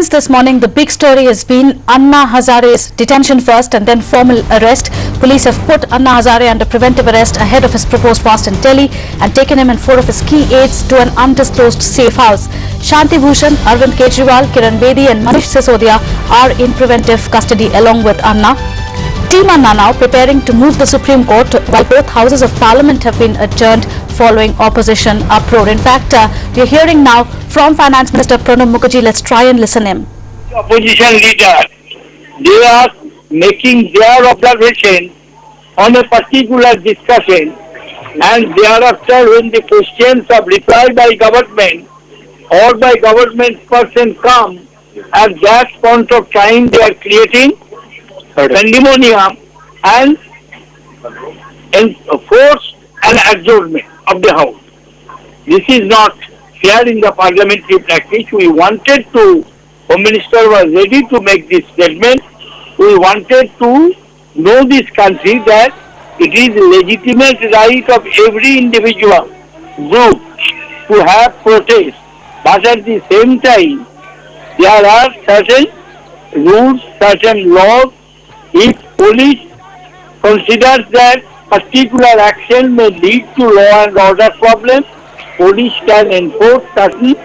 headlines this morning, the big story has been Anna Hazare's detention first and then formal arrest. Police have put Anna Hazare under preventive arrest ahead of his proposed fast in Delhi and taken him and 4 of his key aides to an undisclosed safe house. Shanti Bhushan, Arvind Kejriwal, Kiran Bedi and Manish Sisodia are in preventive custody along with Anna. Team Anna now preparing to move the Supreme Court while both houses of parliament have been adjourned following opposition uproar. In fact, we are hearing now from Finance Minister Pranab Mukherjee. Let's try and listen in. Opposition leaders, they are making their observation on a particular discussion, and thereafter when the questions are replied by government or by government person come, at that point of time they are creating pandemonium and force an adjournment of the House. This is not fair in the parliamentary practice. We wanted to, Home Minister was ready to make this statement. We wanted to know this country that it is a legitimate right of every individual group to have protest. But at the same time, there are certain rules, certain laws. If police considers that particular action may lead to law and order problems, police can impose certain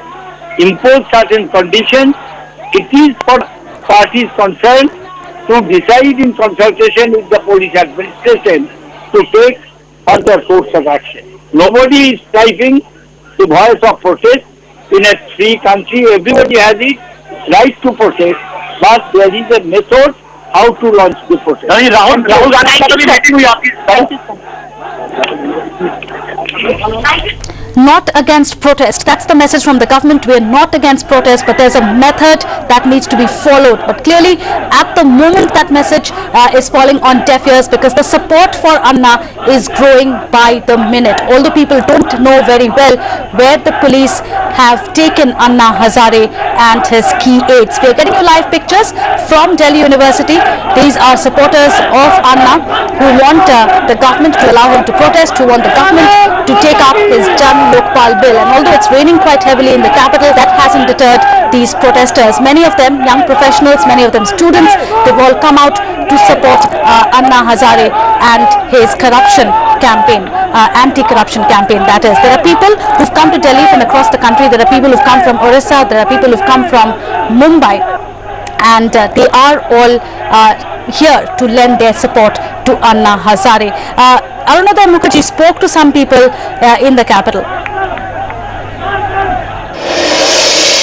conditions. It is for parties concerned to decide in consultation with the police administration to take further course of action. Nobody is striving the voice of protest in a free country. Everybody has its right to protest, but there is a method how to launch the protest. Rahul Not against protest. That's the message from the government. We are not against protest, but there's a method that needs to be followed. But clearly, at the moment, that message is falling on deaf ears because the support for Anna is growing by the minute. Although people don't know very well where the police have taken Anna Hazare and his key aides. We are getting you live pictures from Delhi University. These are supporters of Anna who want the government to allow him to protest, who want the government to take up his Jan Lokpal bill. And although it's raining quite heavily in the capital, that hasn't deterred these protesters. Many of them young professionals, many of them students, they've all come out to support Anna Hazare and his corruption campaign, anti-corruption campaign, that is. There are people who've come to Delhi from across the country. There are people who've come from Orissa. There are people who've come from Mumbai. And they are all here to lend their support to Anna Hazare. Arunodaya Mukherjee spoke to some people in the capital.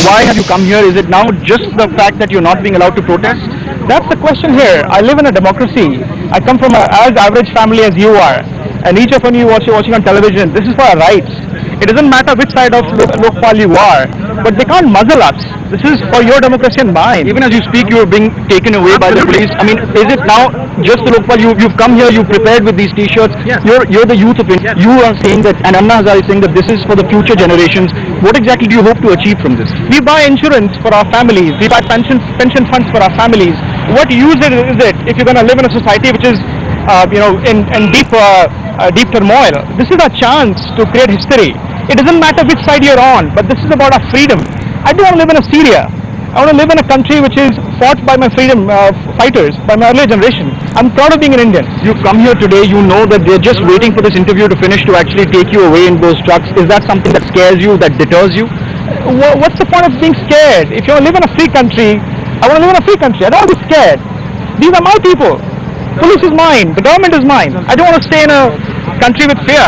Why have you come here? Is it now just the fact that you're not being allowed to protest? That's the question here. I live in a democracy. I come from as average family as you are. And each of you watching on television, this is for our rights. It doesn't matter which side of Lokpal you are, but they can't muzzle us. This is for your democracy and mine. Even as you speak, you are being taken away by the police. I mean, is it now just the Lokpal? You've come here, you prepared with these T-shirts. Yes. You're the youth of India. Yes. You are saying that, and Anna Hazare is saying that this is for the future generations. What exactly do you hope to achieve from this? We buy insurance for our families. We buy pension funds for our families. What use is it if you're going to live in a society which is in deep turmoil? This is a chance to create history. It doesn't matter which side you're on, but this is about our freedom. I don't want to live in a Syria. I want to live in a country which is fought by my freedom fighters, by my earlier generation. I'm proud of being an Indian. You come here today, you know that they're just waiting for this interview to finish to actually take you away in those trucks. Is that something that scares you, that deters you? What's the point of being scared? If you want to live in a free country, I want to live in a free country. I don't want to be scared. These are my people. Police is mine. The government is mine. I don't want to stay in a country with fear.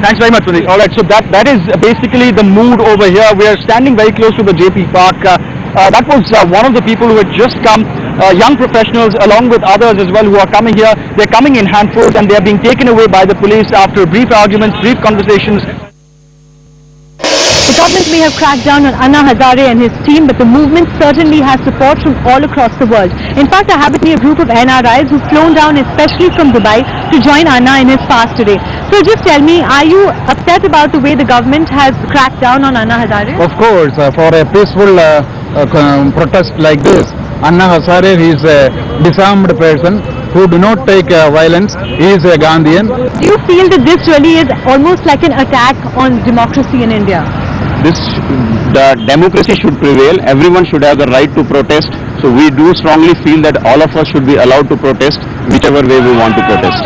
Thanks very much, Pradeep. All right, so that is basically the mood over here. We are standing very close to the JP Park. That was one of the people who had just come, young professionals along with others as well who are coming here. They're coming in handfuls and they are being taken away by the police after brief arguments, brief conversations. The government may have cracked down on Anna Hazare and his team, but the movement certainly has support from all across the world. In fact, I have with me a group of NRIs who've flown down especially from Dubai to join Anna in his fast today. So just tell me, are you upset about the way the government has cracked down on Anna Hazare? Of course, for a peaceful protest like this, Anna Hazare is a disarmed person who do not take violence. He is a Gandhian. Do you feel that this really is almost like an attack on democracy in India? the democracy should prevail. Everyone should have the right to protest. So we do strongly feel that all of us should be allowed to protest whichever way we want to protest.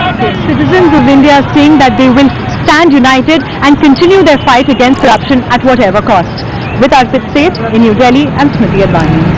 Citizens of India are saying that they will stand united and continue their fight against corruption at whatever cost. With Arpit Seth in New Delhi, I'm Smriti Advani.